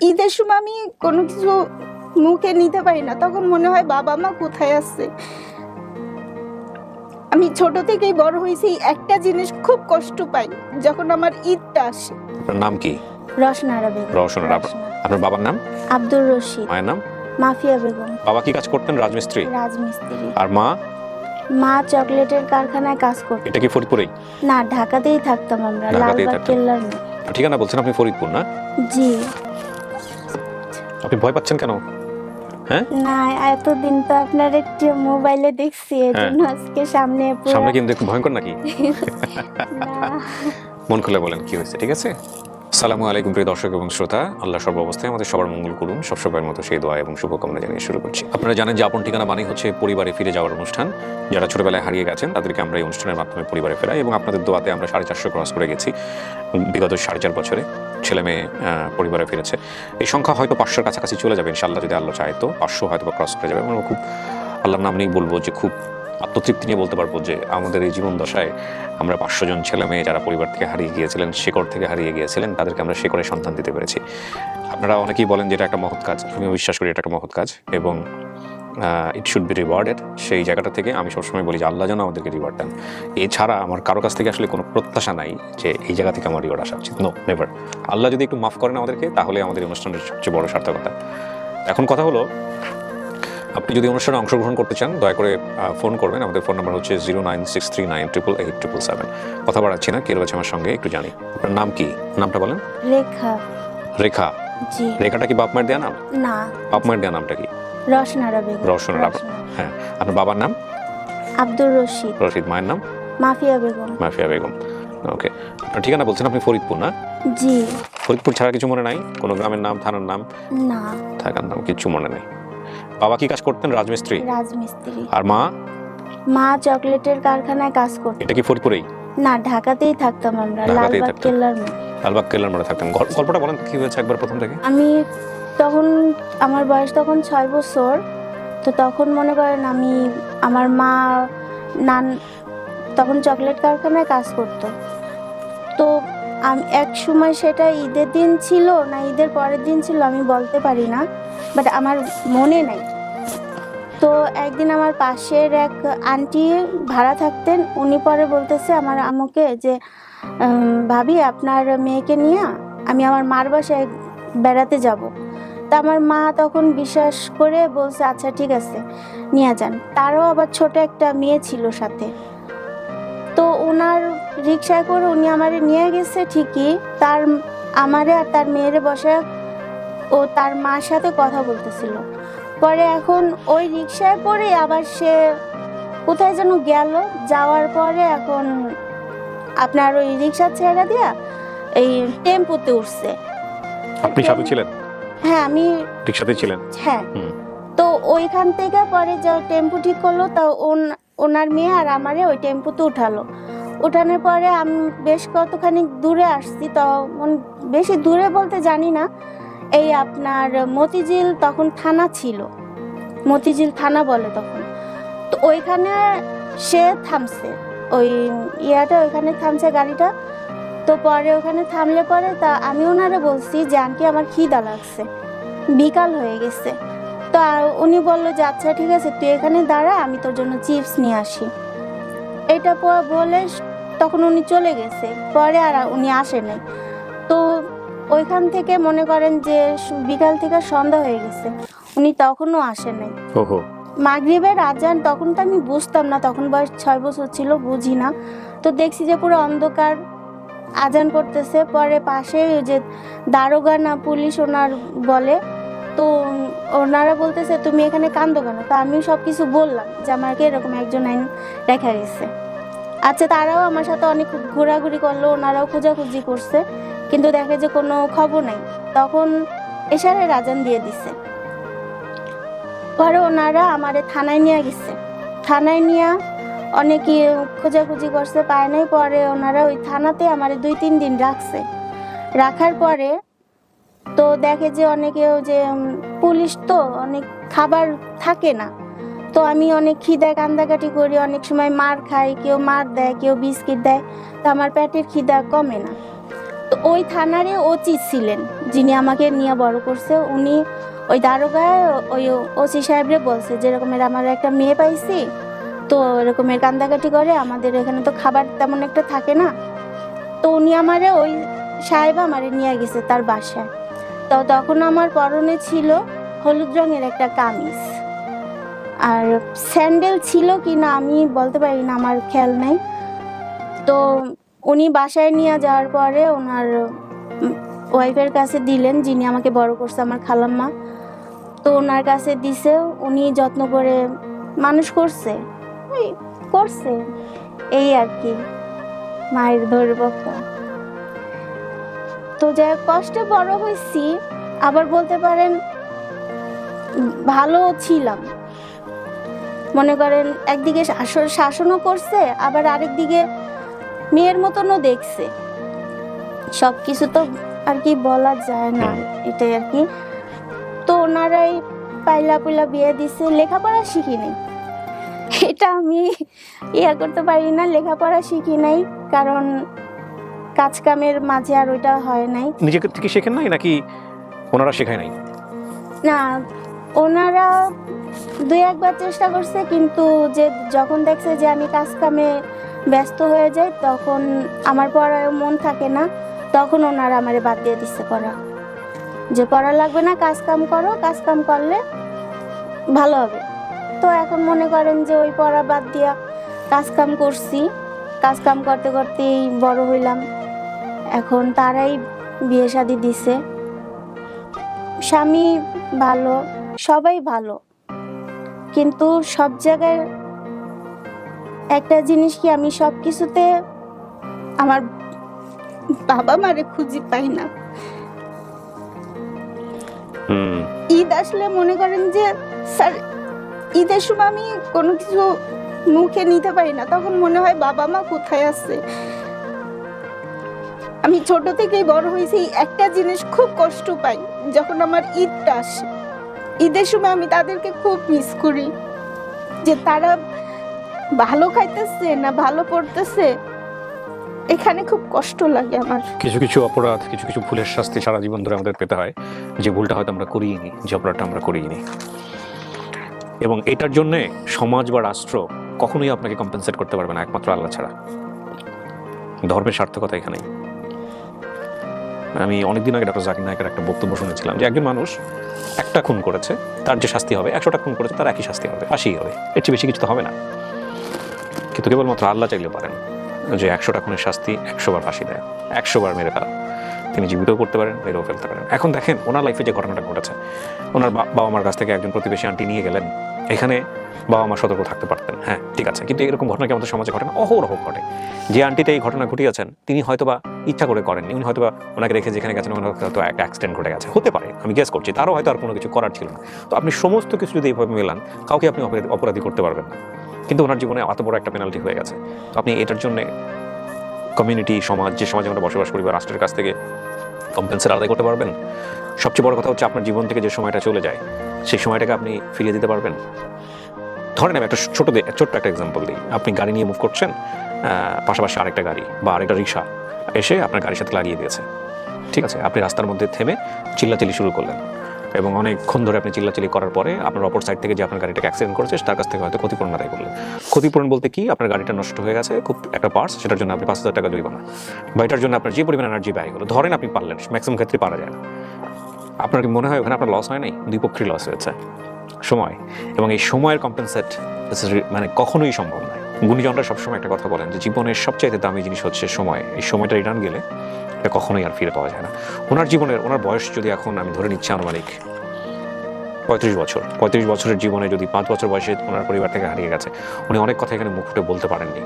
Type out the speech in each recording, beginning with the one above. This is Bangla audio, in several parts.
ঈদের সময় আমি কোনো কিছু মুখে নিতে পারি না, তখন মনে হয় বাবা মা কোথায় আছে। আমি ছোট থেকেই বড় হয়েছি, একটা জিনিস খুব কষ্ট পাই যখন আমার ঈদটা আসে। আপনার নাম কি? রসনারা বেগম। রওশনারা। আপনার বাবার নাম? আব্দুর রশিদ। মায়ের নাম? মাফিয়া বেগম। বাবা কি কাজ করতেন? রাজমিস্ত্রি। রাজমিস্ত্রি। আর মা? মা চকলেটের কারখানায় কাজ করতেন। এটা কি ফরিদপুরেই? না, ঢাকাতেই থাকতাম আমরা, ঢাকাতেই লালবাগ থাকতেন। কেল্লার। ঠিকানা বলছেন আপনি ফরিদপুর না? জি আপনি ভয় পাচ্ছেন কেন? হ্যাঁ, না, এতদিন তো আপনার একটু মোবাইলে দেখছি, এজন্য আজকে সামনে সামনে কিন্তু একটু ভয়ঙ্কর নাকি? না। মন খুলে বলেন কি হয়েছে, ঠিক আছে? আসসালামু আলাইকুম প্রিয় দর্শক এবং শ্রোতা, আল্লাহ সর্বাবস্থায় আমাদের সবার মঙ্গল করুন, সবসময়ের মতো সেই দোয়া এবং শুভকামনা জানিয়ে শুরু করছি। আপনারা জানেন যে আপন ঠিকানা মানেই হচ্ছে পরিবারে ফিরে যাওয়ার অনুষ্ঠান। যারা ছোটবেলায় হারিয়ে গেছেন তাদেরকে আমরা এই অনুষ্ঠানের মাধ্যমে পরিবারে ফেরাই, এবং আপনাদের দোয়াতে আমরা 450 ক্রস করে গেছি বিগত 4.5 বছরে। ছেলে মেয়ে পরিবারে ফিরেছে। এই সংখ্যা হয়তো 500-র কাছাকাছি চলে যাবে ইনশাআল্লাহ, যদি আল্লাহ চায় তো 500 হয়তো ক্রস করে যাবে। আমরা খুব আল্লাহর নাম নিয়েই বলবো যে খুব আত্মতৃপ্তি নিয়ে বলতে পারবো যে আমাদের এই জীবন দশায় আমরা 500 জন ছেলে মেয়ে যারা পরিবার থেকে হারিয়ে গিয়েছিলেন, শেকড় থেকে হারিয়ে গিয়েছিলেন, তাদেরকে আমরা শেকড়ে সন্তান দিতে পেরেছি। আপনারা অনেকেই বলেন যে এটা একটা মহৎ কাজ, আমিও বিশ্বাস করি এটা একটা মহৎ কাজ, এবং ইট শুড বি রিওয়ার্ডেড। সেই জায়গাটা থেকে আমি সবসময় বলি যে আল্লাহ যেন আমাদেরকে রিওয়ার্ড দেন। এছাড়া আমার কারো কাছ থেকে আসলে কোনো প্রত্যাশা নাই যে এই জায়গা থেকে আমার রিওয়ার্ড আসা উচিত। No, never. আল্লাহ যদি একটু মাফ করেন আমাদেরকে, তাহলে আমাদের এই অনুষ্ঠানের সবচেয়ে বড় সার্থকতা। এখন কথা হলো, আপনি যদি অনুষ্ঠানে অংশগ্রহণ করতে চান দয়া করে ফোন করবেন। আমাদের ফোন নাম্বার হচ্ছে 09639888877। কথা বাড়াচ্ছি না, কে রয়েছে আমার সঙ্গে একটু জানি। আপনার নাম কি? নামটা বলেন। রেখা। রেখা। জি। রেখাটা কি বাপ মায়ের দেয়া নাম? না, বাপ মায়ের দেয়া নামটা কি? রসনারা বেগম। রওশনারা। হ্যাঁ। আপনার বাবার নাম? আব্দুর রশিদ। রশিদ। মায়ের নাম? মাফিয়া বেগম। মাফিয়া বেগম। ওকে। আপনার ঠিকানা বলছেন আপনি ফরিদপুর না? জি। ফরিদপুর ছাড়া কিছু মনে নাই? কোনো গ্রামের নাম, থানার নাম, না, থাকার নাম কিচ্ছু মনে নেই? বাবা কি কাজ করতেন? রাজমিস্ত্রি। রাজমিস্ত্রি। আর মা? মা চকলেটের কারখানায় কাজ করতেন। এটা কি ফরিদপুরেই? না, ঢাকাতেই থাকতাম আমরা, ঢাকাতেই লালবাগ থাকতেন। কেল্লার। লালবাগ কেল্লার মোড়ে থাকতেন। গল্পটা বলেন কি হয়েছে একবার প্রথম থেকে। আমি তখন, আমার বয়স তখন 6 বছর। তো তখন মনে করেন আমার মা নান তখন চকলেট কারখানায় কাজ করতো। তো আমি এক সময়, সেটা ঈদের দিন ছিল না ঈদের পরের দিন ছিল আমি বলতে পারি না, বাট আমার মনে নাই। তো একদিন আমার পাশের এক আন্টি ভাড়া থাকতেন, উনি পরে বলতেছে আমার আম্মুকে যে ভাবি আপনার মেয়েকে নিয়ে আমি আমার মার বাসায় বেড়াতে যাব। তা আমার মা তখন বিশ্বাস করে বলছে আচ্ছা ঠিক আছে নিয়ে যান। তারও আবার ছোট একটা মেয়ে ছিল সাথে। তো ওনার রিক্সায় করে উনি আমারে নিয়ে গেছে ঠিকই, আমারে আর তার মেয়েরে বসে ও তার মার সাথে কথা বলতেছিল। পরে এখন ওই রিক্সায় করে আবার সে কোথায় যেন গেল, যাওয়ার পরে এখন আপনার ওই রিক্সা ছেড়ে দিয়া এই টেম্পুতে উঠছে। আপনি সাথে ছিলেন? হ্যাঁ, আমি রিকশাতে ছিলেন? হ্যাঁ। তো ওইখান থেকে পরে যে টেম্পু ঠিক করলো, তা ওনার মেয়ে আর আমারে ওই টেম্পুতে উঠালো। উঠানোর পরে আমি বেশ কতখানি দূরে আসছি, তখন বেশি দূরে বলতে জানি না, এই আপনার মতিঝিল তখন থানা ছিল, মতিঝিল থানা বলে তখন। তো ওইখানে সে থামছে, ওই ওইখানে থামছে গাড়িটা। তো পরে ওখানে থামলে পরে তা আমি ওনারে বলছি যে আন্টি আমার খিদা লাগছে, বিকাল হয়ে গেছে। তো উনি বললো যে আচ্ছা ঠিক আছে তুই এখানে দাঁড়া, আমি তোর জন্য চিপস নিয়ে আসি। এটা বলে তখন উনি চলে গেছে, পরে আর উনি আসে নাই। তো ওইখান থেকে মনে করেন যে বিকাল থেকে সন্ধ্যা হয়ে গেছে, উনি তখনও আসে নাই। ওহো। মাগরিবের আজান, তখন তো আমি বুঝতাম না, তখন বয়স 6 বছর ছিল, বুঝি না। তো দেখছি যে পুরো অন্ধকার, আজান করতেছে। পরে পাশে যে দারোগা না পুলিশ ওনার বলে, তো ওনারা বলতেছে তুমি এখানে কান্দো কেন। তো আমি সব কিছু বললাম যে আমাকে এরকম একজন আইন রেখা গেছে। আচ্ছা, তারাও আমার সাথে অনেক ঘোরাঘুরি করলো, ওনারাও খোঁজাখুঁজি করছে, কিন্তু দেখে যে কোনো খবর নাই। তখন এশারের আজান দিয়ে দিছে। পরে ওনারা আমারে থানায় নিয়ে গেছে। থানায় নিয়ে অনেকে খোঁজাখুঁজি করছে, পায় নাই। পরে ওনারা ওই থানাতে আমারে 2-3 দিন রাখছে। রাখার পরে তো দেখে যে অনেকেও যে পুলিশ তো অনেক খাবার থাকে না, তো আমি অনেক খিদায় কান্দাকাটি করি, অনেক সময় মার খাই, কেউ মার দেয়, কেউ বিস্কিট দেয়, তো আমার পেটের খিদা কমে না। তো তো ওই থানারে ওসি ছিলেন, যিনি আমাকে নিয়ে বড় করছে, উনি ওই দারোগায় ওই ওসি সাহেবরে বলছে যে এরকমের আমার একটা মেয়ে পাইছি, তো এরকমের কান্দাকাটি করে, আমাদের এখানে তো খাবার তেমন একটা থাকে না। তো উনি আমারে ওই সাহেব আমারে নিয়ে গেছে তার বাসায়। তো তখন আমার পরনে ছিল হলুদ রঙের একটা কামিজ, আর স্যান্ডেল ছিল কি না আমি বলতে পারি না, আমার খেয়াল নেই। তো উনি বাসায় নিয়ে যাওয়ার পরে ওনার ওয়াইফের কাছে দিলেন, যিনি আমাকে বড় করছে, আমার খালাম্মা। তো ওনার কাছে দিছে, উনি যত্ন করে মানুষ করছে, ওই করছে এই আর কি, মায়ের ধরে বকা। তো যা কষ্টে বড় হয়েছি, আবার বলতে পারেন ভালো ছিলাম। মনে করেন একদিকে শাসনও করছে, আবার আরেকদিকে মেয়ের মতনও দেখছে। সব কিছু তো আর কি বলা যায় না, এটাই আর কি। তো ওনারাই পাইলা পুইলা বিয়ে দিছে, লেখাপড়া শিখি নাই, এটা আমি ইয়া করতে পারি না, লেখাপড়া শিখি নাই, কারণ কাজ কামের মাঝে আর ওইটা হয় নাই। নিজেকে থেকে শেখেন নাই নাকি ওনারা শেখায় নাই? না, ওনারা দুই একবার চেষ্টা করছে, কিন্তু যে যখন দেখছে যে আমি কাজ কামে ব্যস্ত হয়ে যাই, তখন আমার পড়ায় মন থাকে না, তখন ওনারা আমারে বাদ দিয়ে দিচ্ছে পড়া, যে পড়া লাগবে না, কাজ কাম করো, কাজ কাম করলে ভালো হবে। তো এখন মনে করেন যে ওই পড়া বাদ দিয়া কাজ কাম করছি, কাজ কাম করতে করতেই বড় হইলাম। এখন তারাই বিয়ে শাদী দিছে, স্বামী ভালো, সবাই ভালো, কিন্তু সব জায়গায় একটা জিনিস কি, আমি সব কিছুতে আমার বাবা মারে খুঁজে পাই না। ঈদ আসলে মনে করেন যে স্যার ঈদের সময় আমি কোনো কিছু মুখে নিতে পারি না, তখন মনে হয় বাবা মা কোথায় আছে। আমি ছোট থেকেই বড় হয়েছি, একটা জিনিস খুব কষ্ট পাই যখন আমার ঈদটা আসে। ঈদের সময় আমি তাদেরকে খুব মিস করি, যে তারা ভালো খাইতেছে না ভালো পড়তেছে, এখানে খুব কষ্ট লাগে আমার। কিছু কিছু অপরাধ, কিছু কিছু ভুলের শাস্তি সারা জীবন ধরে আমাদের পেতে হয়, যে ভুলটা হয়তো আমরা করিনি, যে অপরাধটা আমরা করিনি। এবং এটার জন্যে সমাজ বা রাষ্ট্র কখনোই আপনাকে কম্পেনসেট করতে পারবে না, একমাত্র আল্লাহ ছাড়া। ধর্মের সার্থকতা এখানেই। আমি অনেকদিন আগে ডক্টর জাকির নায়কের একটা বক্তব্য শুনেছিলাম যে একজন মানুষ একটা খুন করেছে, তার যে শাস্তি হবে, 100টা খুন করেছে তার একই শাস্তি হবে, ফাঁসি হবে, এর চেয়ে বেশি কিছু তো হবে না। কিন্তু কেবলমাত্র আল্লাহ চাইলে পারেন যে 100টা খুনের শাস্তি 100 বার ফাঁসি দেয়, 100 বার মেরে ফেলা। তিনি জীবিতও করতে পারেন, মেরেও ফেলতে পারেন। এখন দেখেন ওনার লাইফে যে ঘটনাটা ঘটেছে, ওনার বাবা মার কাছ থেকে একজন প্রতিবেশী আন্টি নিয়ে গেলেন, এখানে বাবা মা সতর্ক থাকতে পারতেন, হ্যাঁ ঠিক আছে, কিন্তু এরকম ঘটনা কি আমাদের সমাজে ঘটে না? অহরহ ঘটে। যে আন্টিতে এই ঘটনা ঘটিয়েছেন, তিনি হয়তোবা ইচ্ছা করে করেননি, উনি হয়তোবা ওনাকে রেখে যেখানে গেছেন ওখানে হয়তো একটা অ্যাক্সিডেন্ট ঘটে গেছে, হতে পারে, আমি গেস করছি, তারও হয়তো আর কোনো কিছু করার ছিল না। তো আপনি সমস্ত কিছু যদি এইভাবে মেলান, কাউকে আপনি অপরাধী করতে পারবেন না, কিন্তু ওনার জীবনে এত বড় একটা পেনাল্টি হয়ে গেছে। তো আপনি এটার জন্য কমিউনিটি, সমাজ, যে সমাজে আমরা বসবাস করি বা রাষ্ট্রের কাছ থেকে কম্পেনসেট আদায় করতে পারবেন? সবচেয়ে বড় কথা হচ্ছে আপনার জীবন থেকে যে সময়টা চলে যায়, সেই সময়টাকে আপনি ফিরিয়ে দিতে পারবেন? ধরেন আমি একটা ছোট্ট একটা এক্সাম্পল দিই। আপনি গাড়ি নিয়ে মুভ করছেন, পাশাপাশি আরেকটা গাড়ি বা আরেকটা রিক্সা এসে আপনার গাড়ির সাথে লাগিয়ে দিয়েছে, ঠিক আছে? আপনি রাস্তার মধ্যে থেমে চিল্লাচিল্লি শুরু করলেন, এবং অনেকক্ষণ ধরে আপনি চিল্লাচিল্লি করার পরে আপনার অপর সাইড থেকে যে আপনার গাড়িটাকে অ্যাক্সিডেন্ট করেছে তার কাছ থেকে হয়তো ক্ষতিপূরণ আদায় করলেন। ক্ষতিপূরণ বলতে কি, আপনার গাড়িটা নষ্ট হয়ে গেছে, খুব একটা পার্টস, সেটার জন্য আপনি 5,000 টাকা জরিমানা, বা এটার জন্য আপনার যে পরিমাণ এনার্জি ব্যয় হলো, ধরেন আপনি পারলেন, ম্যাক্সিমাম ক্ষেত্রে পারা যায় না। আপনার কি মনে হয় ওখানে আপনার লস হয় নাই? দুই পক্ষেরই লস হয়েছে, সময়। এবং এই সময়ের কম্পেনসেট মানে কখনোই সম্ভব নয়। গুণীজনরা সবসময় একটা কথা বলেন যে জীবনের সবচাইতে দামি জিনিস হচ্ছে সময়। এই সময়টা রিটার্ন গেলে এটা কখনোই আর ফিরে পাওয়া যায় না। ওনার জীবনের, ওনার বয়স যদি এখন আমি ধরে নিচ্ছি আনুমানিক 35 বছর, 35 বছরের জীবনে যদি 5 বছর বয়সে ওনার পরিবার থেকে হারিয়ে গেছে, উনি অনেক কথা এখানে মুখ ফুটে বলতে পারেননি,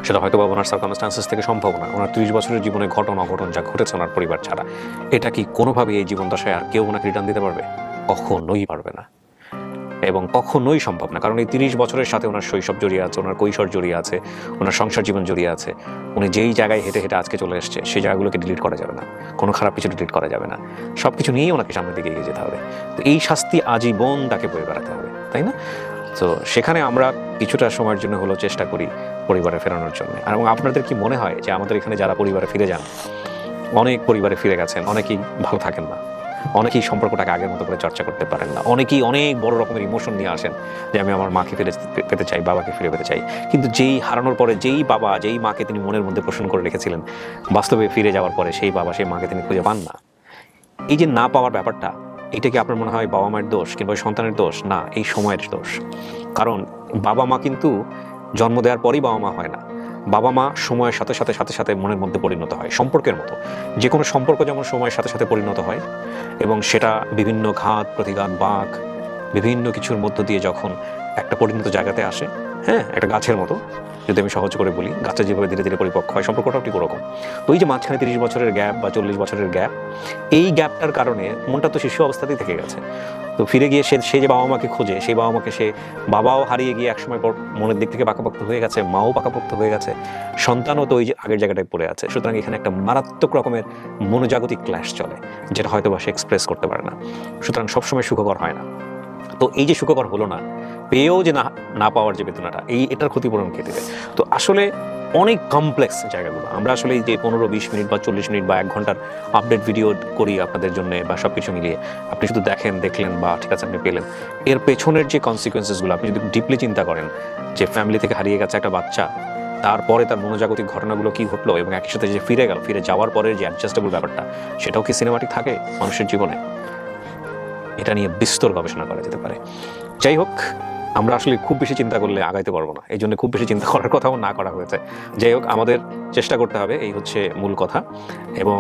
সেটা হয়তো বা ওনার সার্কামস্টান্সেস থেকে সম্ভব না। ওনার 30 বছরের জীবনে ঘটন অঘটন যা ঘটেছে ওনার পরিবার ছাড়া, এটা কি কোনোভাবেই এই জীবন দশায় আর কেউ ওনাকে রিটার্ন দিতে পারবে? কখনোই পারবে না, এবং কখনোই সম্ভব না। কারণ এই 30 বছরের সাথে ওনার শৈশব জড়িয়ে আছে, ওনার কৈশোর জড়িয়ে আছে, ওনার সংসার জীবন জড়িয়ে আছে। উনি যেই জায়গায় হেঁটে হেঁটে আজকে চলে এসছে, সেই জায়গাগুলোকে ডিলিট করা যাবে না, কোনো খারাপ কিছু ডিলিট করা যাবে না, সব কিছু নিয়েই ওনাকে সামনের দিকে এগিয়ে যেতে হবে। তো এই শাস্তি আজীবন তাকে বয়ে বেড়াতে হবে, তাই না? তো সেখানে আমরা কিছুটা সময়ের জন্য হলেও চেষ্টা করি পরিবারে ফেরানোর জন্য। এবং আপনাদের কি মনে হয় যে আমাদের এখানে যারা পরিবারে ফিরে যান, অনেক পরিবারে ফিরে গেছেন, অনেকেই ভালো থাকেন না, অনেকেই সম্পর্কটাকে আগের মতো করে চর্চা করতে পারেন না, অনেকেই অনেক বড় রকমের ইমোশন নিয়ে আসেন যে আমি আমার মাকে ফিরে পেতে চাই, বাবাকে ফিরে পেতে চাই। কিন্তু যেই হারানোর পরে যেই বাবা যেই মাকে তিনি মনের মধ্যে পোষণ করে রেখেছিলেন, বাস্তবে ফিরে যাওয়ার পরে সেই বাবা সেই মাকে তিনি খুঁজে পান না। এই যে না পাওয়ার ব্যাপারটা, এটা কি আপনার মনে হয় বাবা মায়ের দোষ কিংবা সন্তানের দোষ? না, এই সময়ের দোষ। কারণ বাবা মা কিন্তু জন্ম দেওয়ার পরেই বাবা মা হয় না। বাবা মা সময়ের সাথে সাথে সাথে সাথে মনের মধ্যে পরিণত হয়, সম্পর্কের মতো। যে কোনো সম্পর্ক যেমন সময়ের সাথে সাথে পরিণত হয় এবং সেটা বিভিন্ন ঘাত প্রতিঘাত বাঁক বিভিন্ন কিছুর মধ্য দিয়ে যখন একটা পরিণত জায়গাতে আসে, হ্যাঁ, একটা গাছের মতো যদি আমি সহজ করে বলি, গাছে যেভাবে ধীরে ধীরে পরিপক্ক হয়, সম্পর্কটাও ঠিক ওরকম। তো এই যে মাঝখানে 30 বছরের গ্যাপ বা 40 বছরের গ্যাপ, এই গ্যাপটার কারণে মনটা তো শিশু অবস্থাতেই থেকে গেছে। তো ফিরে গিয়ে সে যে বাবা মাকে খোঁজে, সেই বাবা মাকে সে বাবাও হারিয়ে গিয়ে একসময় পর মনের দিক থেকে পাকাপোক্ত হয়ে গেছে, মাও পাকাপোক্ত হয়ে গেছে, সন্তানও তো ওই যে আগের জায়গাটায় পড়ে আছে। সুতরাং এখানে একটা মারাত্মক রকমের মনোজাগতিক ক্ল্যাশ চলে, যেটা হয়তো বা সে এক্সপ্রেস করতে পারে না। সুতরাং সবসময় সুখকর হয় না। তো এই যে সুখকর হলো না, পেয়েও যে না পাওয়ার যে বেদনাটা, এটার ক্ষতিপূরণ কে দেবে? তো আসলে অনেক কমপ্লেক্স জায়গাগুলো। আমরা আসলে এই যে 15-20 মিনিট বা 40 মিনিট বা 1 ঘন্টার আপডেট ভিডিও করি আপনাদের জন্য বা সবকিছু মিলিয়ে, আপনি শুধু দেখলেন বা ঠিক আছে আপনি পেলেন, এর পেছনের যে কনসিকুয়েন্সেসগুলো আপনি যদি ডিপলি চিন্তা করেন, যে ফ্যামিলি থেকে হারিয়ে গেছে একটা বাচ্চা, তারপরে তার মনোজাগতিক ঘটনাগুলো কি ঘটলো এবং একই সাথে যে ফিরে যাওয়ার পরে যে অ্যাডজাস্টেবল ব্যাপারটা, সেটাও কি সিনেমাটিক থাকে মানুষের জীবনে? এটা নিয়ে বিস্তর গবেষণা করা যেতে পারে। যাই হোক, আমরা আসলে খুব বেশি চিন্তা করলে আগাইতে পারবো না, এই জন্য খুব বেশি চিন্তা করার কথাও না করা হয়েছে। যাই হোক, আমাদের চেষ্টা করতে হবে, এই হচ্ছে মূল কথা। এবং